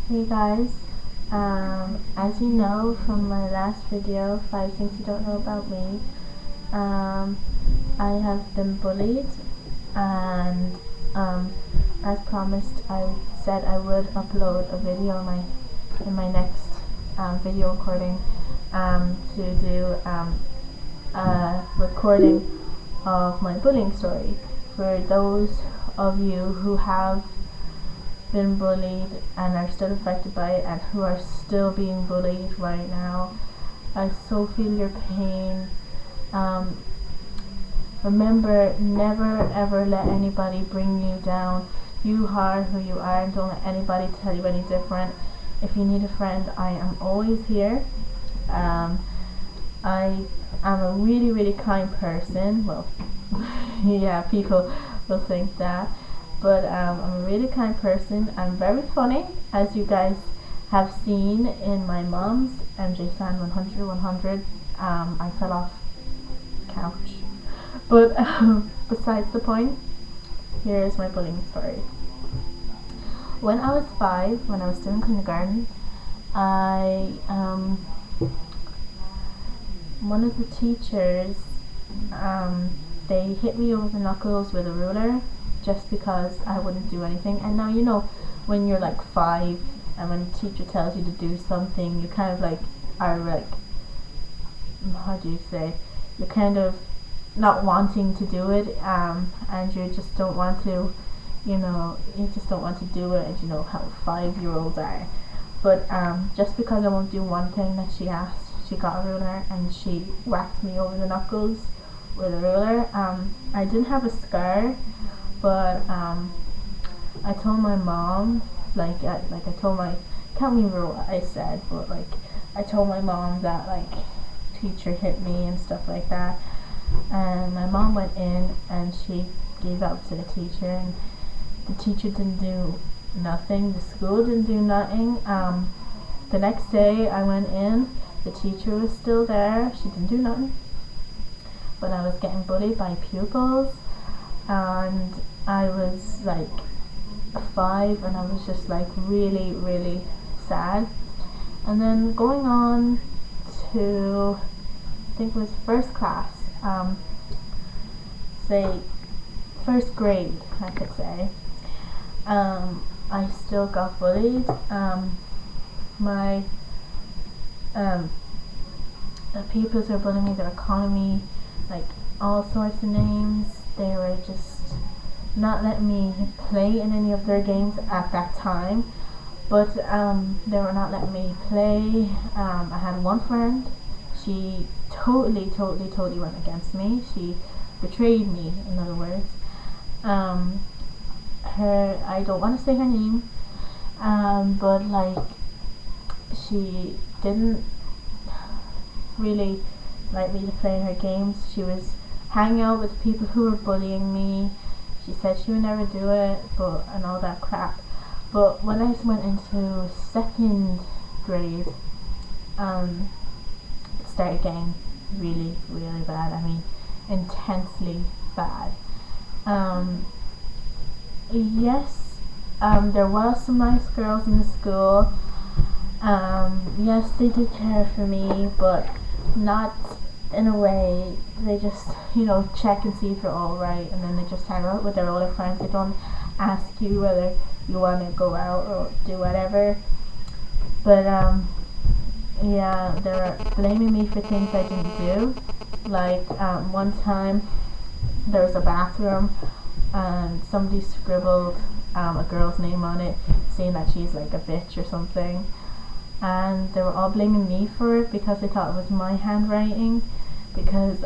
Hey guys, as you know from my last video, 5 things you don't know about me, um, I have been bullied, and as promised, I said I would upload a video in my next video recording to do a recording of my bullying story for those of you who have been bullied and are still affected by it and who are still being bullied right now. I so feel your pain. Um, Remember, never ever let anybody bring you down. You are who you are, and don't let anybody tell you any different. If you need a friend, I am always here. I am a really kind person. Well, yeah, people will think that. But I'm a really kind person. I'm very funny, as you guys have seen in my mom's MJ Fan 100. I fell off the couch. But besides the point, here is my bullying story. When I was 5, when I was still in kindergarten, one of the teachers, they hit me over the knuckles with a ruler just because I wouldn't do anything. And now, you know, when you're like 5 and when a teacher tells you to do something, you kind of like are like, how do you say, you're kind of not wanting to do it, and you just don't want to, you just don't want to do it, and you know how 5-year-olds are. But just because I won't do one thing that she asked, she got a ruler and she whacked me over the knuckles with a ruler. I didn't have a scar, but I told my mom, I told my, can't remember what I said, but like I told my mom that like teacher hit me and stuff like that. And my mom went in and she gave up to the teacher, and the teacher didn't do nothing, the school didn't do nothing. The next day I went in, the teacher was still there, she didn't do nothing, but I was getting bullied by pupils, and I was like 5, and I was just like really sad. And then going on to, I think it was first class, say first grade, I could say, I still got bullied. My the pupils were bullying me. They were calling me like all sorts of names. They were just not letting me play in any of their games at that time, but they were not letting me play. I had one friend, she totally went against me. She betrayed me, in other words. I don't want to say her name, but like she didn't really like me to play her games. She was hanging out with people who were bullying me. She said she would never do it, and all that crap. But when I went into second grade, it started getting really bad. I mean, intensely bad. Yes, there was some nice girls in the school. Yes, they did care for me, but not in a way. They just, check and see if you're alright, and then they just hang out with their older friends. They don't ask you whether you want to go out or do whatever. But yeah, they were blaming me for things I didn't do. Like one time there was a bathroom and somebody scribbled a girl's name on it, saying that she's like a bitch or something, and they were all blaming me for it because they thought it was my handwriting, because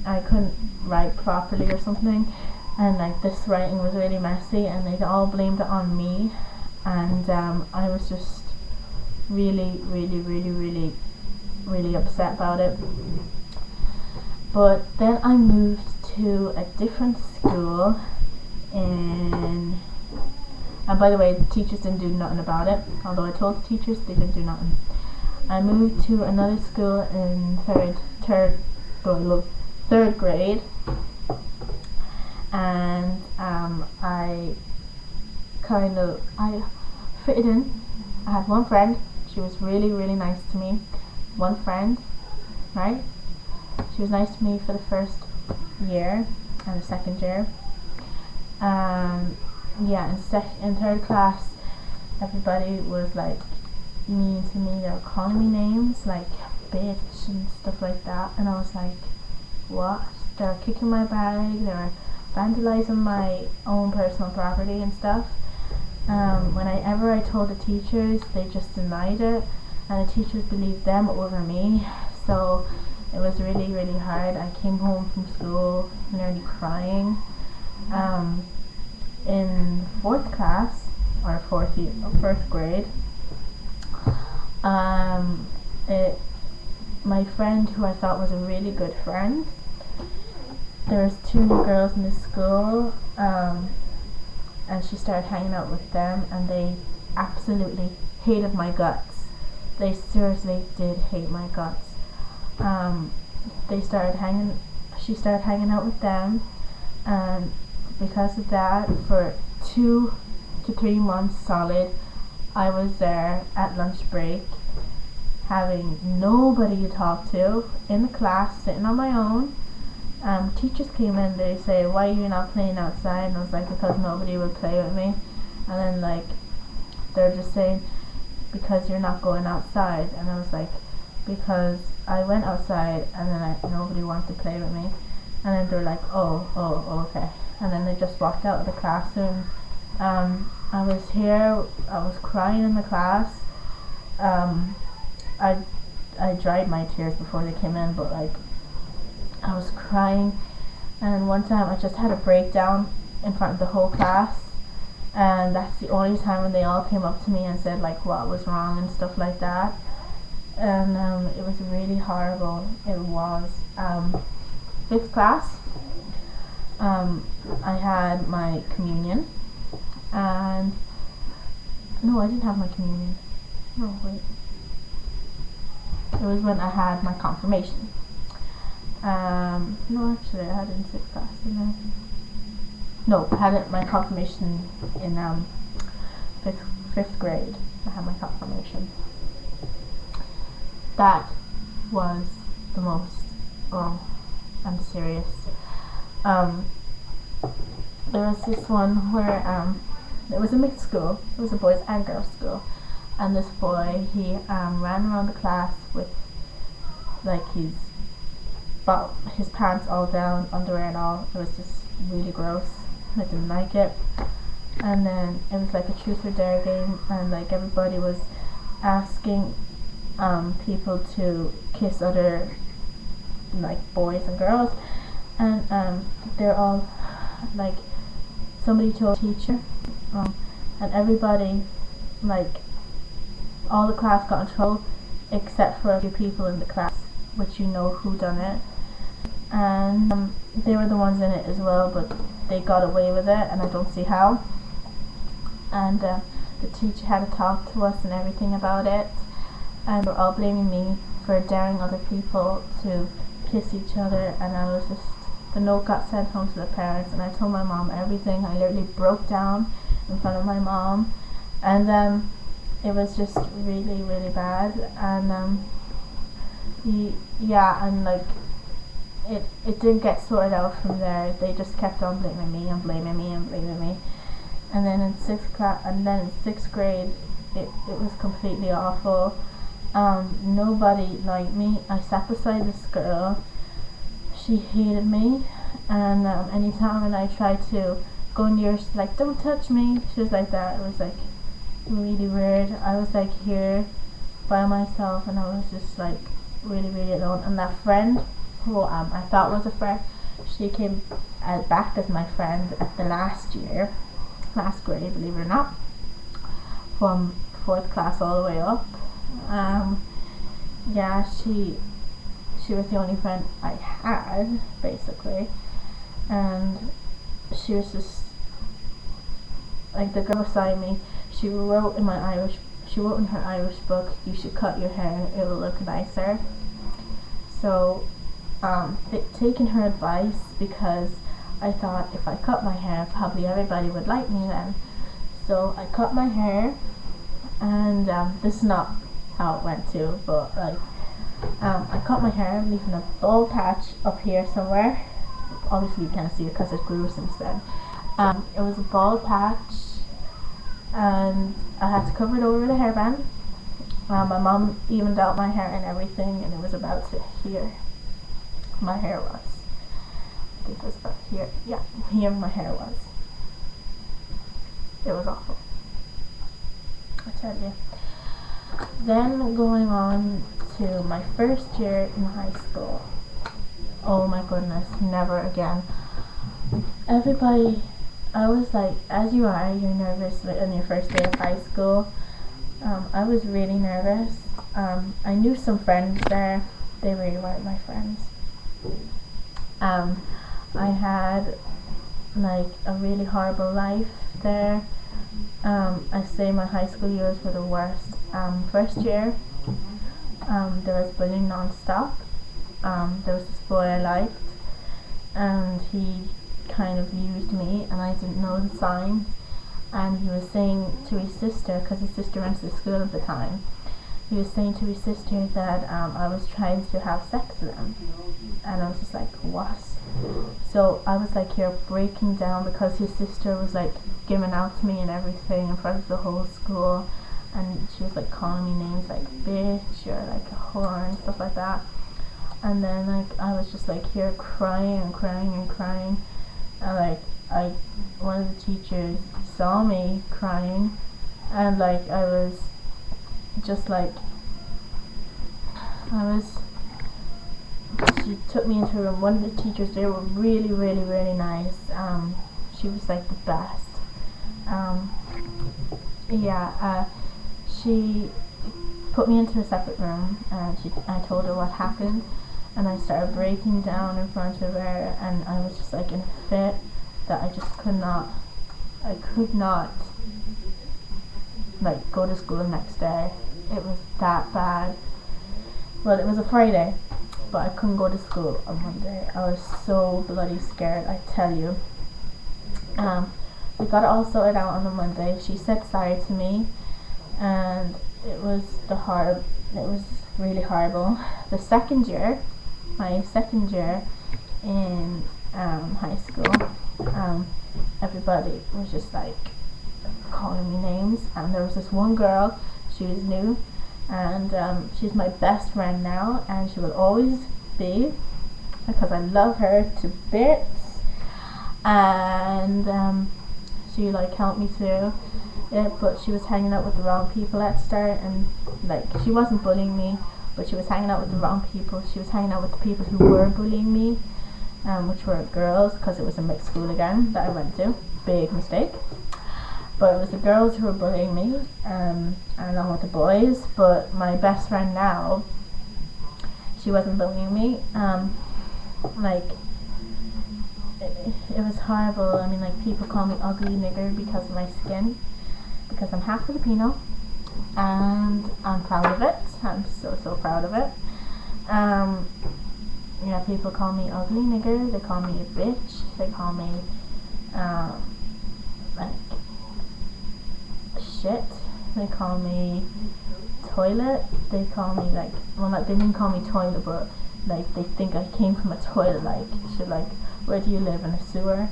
I couldn't write properly or something, and like this writing was really messy, and they all blamed it on me. And I was just really upset about it. But then I moved to a different school, and by the way, the teachers didn't do nothing about it. Although I told the teachers, they didn't do nothing. I moved to another school in third grade, and I fitted in I had one friend. She was really, really nice to me. One friend, right? She was nice to me for the first year and the second year. Yeah, in third class, everybody was like mean to me. They were calling me names like bitch and stuff like that, and I was like, what? They were kicking my bag. They were vandalizing my own personal property and stuff. Whenever I told the teachers, they just denied it, and the teachers believed them over me. So it was really, really hard. I came home from school nearly crying. In fourth class, or first grade, my friend, who I thought was a really good friend, there was two new girls in the school, and she started hanging out with them, and they absolutely hated my guts. They seriously did hate my guts. She started hanging out with them, and because of that, for 2 to 3 months solid, I was there at lunch break, having nobody to talk to, in the class, sitting on my own. Teachers came in, they say, why are you not playing outside? And I was like, because nobody would play with me. And then like, they're just saying, because you're not going outside. And I was like, because I went outside and then nobody wanted to play with me. And then they're like, oh, okay. And then they just walked out of the classroom. I was crying in the class. I dried my tears before they came in, but like, I was crying. And one time I just had a breakdown in front of the whole class, and that's the only time when they all came up to me and said like what was wrong and stuff like that. And it was really horrible. It was. Fifth class, I had my communion, and no, I didn't have my communion. No, wait. It was when I had my confirmation. No, actually, I had it in sixth class, didn't I? No, I had my confirmation in fifth grade. I had my confirmation. That was the most. Oh, I'm serious. There was this one where it was a mixed school. It was a boys and girls school, and this boy, he ran around the class with like his pants all down, underwear and all. It was just really gross. I didn't like it. And then it was like a truth or dare game, and like everybody was asking people to kiss other like boys and girls, and they're all like, somebody told a teacher, and everybody, like all the class got in trouble except for a few people in the class, which you know who done it, and they were the ones in it as well, but they got away with it, and I don't see how. And the teacher had to talk to us and everything about it, and they're all blaming me for daring other people to kiss each other. And I was just, the note got sent home to the parents, and I told my mom everything. I literally broke down in front of my mom, and it was just really, really bad. And yeah, and like it didn't get sorted out from there. They just kept on blaming me and blaming me and blaming me. And then in sixth grade, it was completely awful. Nobody liked me. I sat beside this girl. She hated me, and anytime when I tried to go near, she's like, don't touch me. She was like that. It was like really weird. I was like here by myself, and I was just like really, really alone. And that friend who I thought was a friend, she came back as my friend at the last grade, believe it or not, from fourth class all the way up. Yeah, she was the only friend I had, basically, and she was just like the girl beside me. She wrote in her Irish book, you should cut your hair, it will look nicer. So taking her advice, because I thought if I cut my hair, probably everybody would like me then. So I cut my hair, And this is not how it went to, but like I cut my hair, leaving a bald patch up here somewhere. Obviously you can't see it because it grew since then. It was a bald patch, and I had to cover it over with a hairband. My mom evened out my hair and everything, and it was about to here. My hair was. I think it was about here. Yeah, here my hair was. It was awful, I tell you. Then going on to my first year in high school. Oh my goodness, never again. Everybody, I was like, as you are, you're nervous on your first day of high school. I was really nervous. I knew some friends there. They really weren't my friends. I had like a really horrible life there. I say my high school years were the worst. First year, there was bullying non-stop. There was this boy I liked, and he kind of used me, and I didn't know the signs. And he was saying to his sister, because his sister went to school at the time, he was saying to his sister that I was trying to have sex with him. And I was just like, what? So I was like here breaking down because his sister was like giving out to me and everything in front of the whole school, and she was like calling me names like bitch or like a whore and stuff like that. And then like I was just like here crying and crying and crying, and like one of the teachers saw me crying, and like I was just like she took me into her room. One of the teachers, they were really really nice. She was like the best. She put me into a separate room, and I told her what happened, and I started breaking down in front of her, and I was just like in a fit that I just could not like go to school the next day. It was that bad. Well, it was a Friday, but I couldn't go to school on Monday. I was so bloody scared, I tell you. We got it all sorted out on the Monday. She said sorry to me, and it was really horrible. The second year, my second year in high school, everybody was just like calling me names, and there was this one girl, she was new, and she's my best friend now, and she will always be, because I love her to bits. And she like helped me through it, but she was hanging out with the wrong people at the start, and like she wasn't bullying me, but she was hanging out with the wrong people. She was hanging out with the people who were bullying me, which were girls, because it was a mixed school again that I went to. Big mistake. But it was the girls who were bullying me, along with the boys. But my best friend now, she wasn't bullying me. It was horrible. I mean, like, people call me ugly nigger because of my skin, because I'm half Filipino, and I'm proud of it. I'm so proud of it. People call me ugly nigger. They call me a bitch. They call me like shit. They call me toilet. They call me like, well, not, they didn't call me toilet, but like they think I came from a toilet. Like, shit, like, where do you live, in a sewer?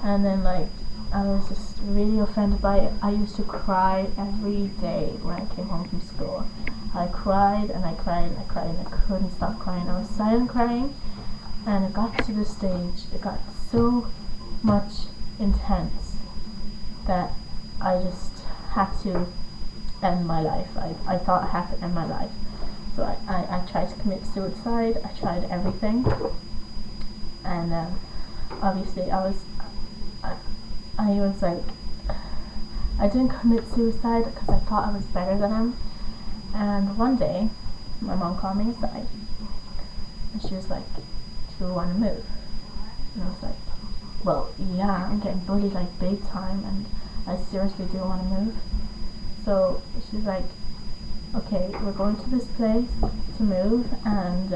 And then like I was just really offended by it. I used to cry every day when I came home from school. I cried and I cried and I cried and I couldn't stop crying. I was silent crying, and it got to the stage, it got so much intense that I just had to end my life. I thought I had to end my life. So I tried to commit suicide. I tried everything. And obviously I was like, I didn't commit suicide because I thought I was better than him. And one day, my mom called me aside, and she was like, "Do you want to move?" And I was like, "Well, yeah, I'm getting bullied like big time, and I seriously do want to move." So she's like, "Okay, we're going to this place to move, and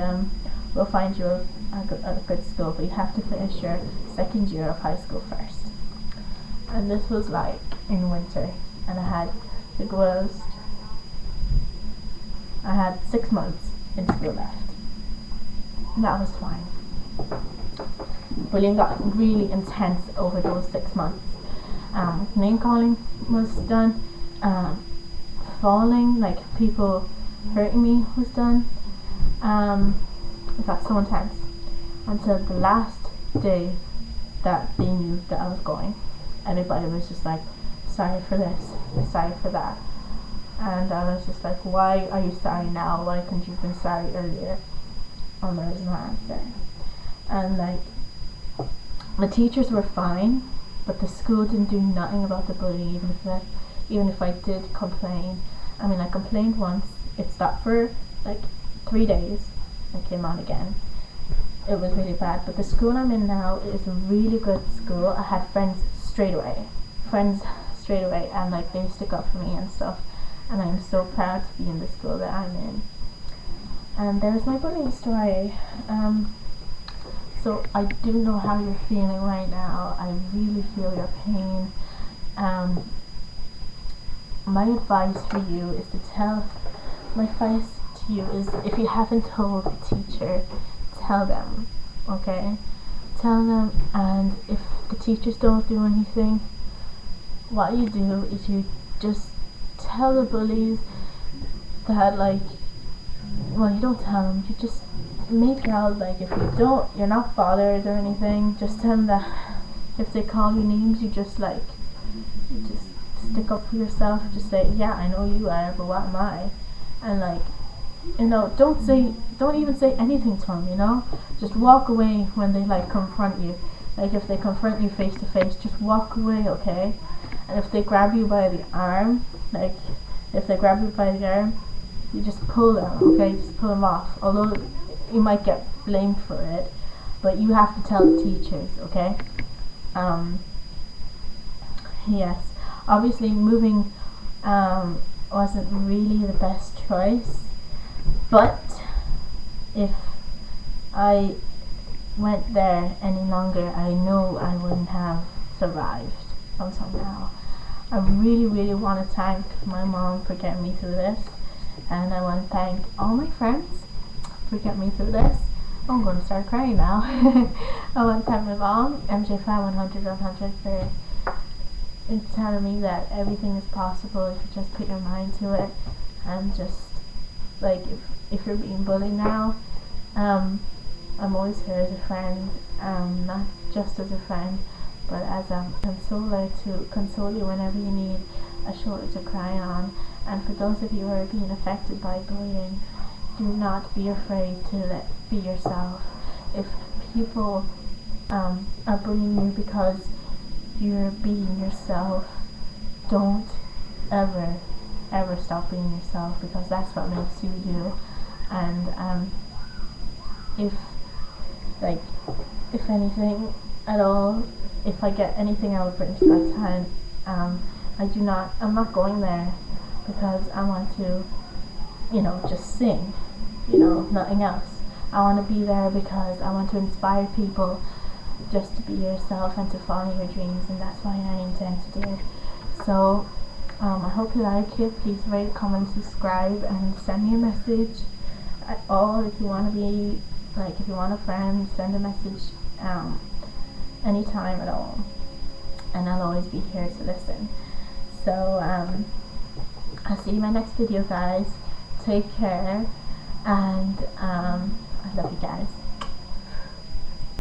we'll find you a good school, but you have to finish your second year of high school first." And this was like in winter, and I had It was, I had 6 months in school left. That was fine. Bullying got really intense over those 6 months. Name calling was done. Falling, like people hurting me, was done. It got so intense until the last day that they knew that I was going. Everybody was just like, sorry for this, sorry for that. And I was just like, why are you sorry now? Why couldn't you have been sorry earlier? And there was no answer. And like, the teachers were fine, but the school didn't do nothing about the bullying, even if I did complain. I mean, I complained once, it stopped for like 3 days and came on again. It was really bad, but the school I'm in now is a really good school. I had friends straight away, and like they stick up for me and stuff, and I'm so proud to be in the school that I'm in. And there's my bullying story. So I do know how you're feeling right now. I really feel your pain. My advice to you is if you haven't told a teacher, tell them, okay? Tell them, and if the teachers don't do anything, what you do is you just tell the bullies that, like, well, you don't tell them, you just make out like if you're not bothered or anything. Just tell them that if they call you names, you just stick up for yourself. Just say, yeah, I know you are, but what am I? And like, don't even say anything to them, just walk away when they like confront you. Like if they confront you face to face, just walk away, okay? And if they grab you by the arm, you just pull them, okay? Just pull them off. Although you might get blamed for it, but you have to tell the teachers, okay? Yes, obviously moving wasn't really the best choice, but if I went there any longer, I know I wouldn't have survived until now. I really, really want to thank my mom for getting me through this, and I want to thank all my friends for getting me through this. I'm going to start crying now. I want to thank my mom, MJ5100 for telling me that everything is possible if you just put your mind to it. And just like, if you're being bullied now, I'm always here as a friend, not just as a friend, but as a consoler, to console you whenever you need a shoulder to cry on. And for those of you who are being affected by bullying, do not be afraid to be yourself. If people are bullying you because you're being yourself, don't ever stop being yourself, because that's what makes you you. And if anything at all, if I get anything out of British Got Talent, I'm not going there because I want to, just sing, nothing else. I want to be there because I want to inspire people just to be yourself and to follow your dreams, and that's why I intend to do it. So I hope you like it. Please rate, comment, subscribe, and send me a message at all. If you want a friend, send a message anytime at all, and I'll always be here to listen. So I'll see you in my next video, guys. Take care, and I love you guys.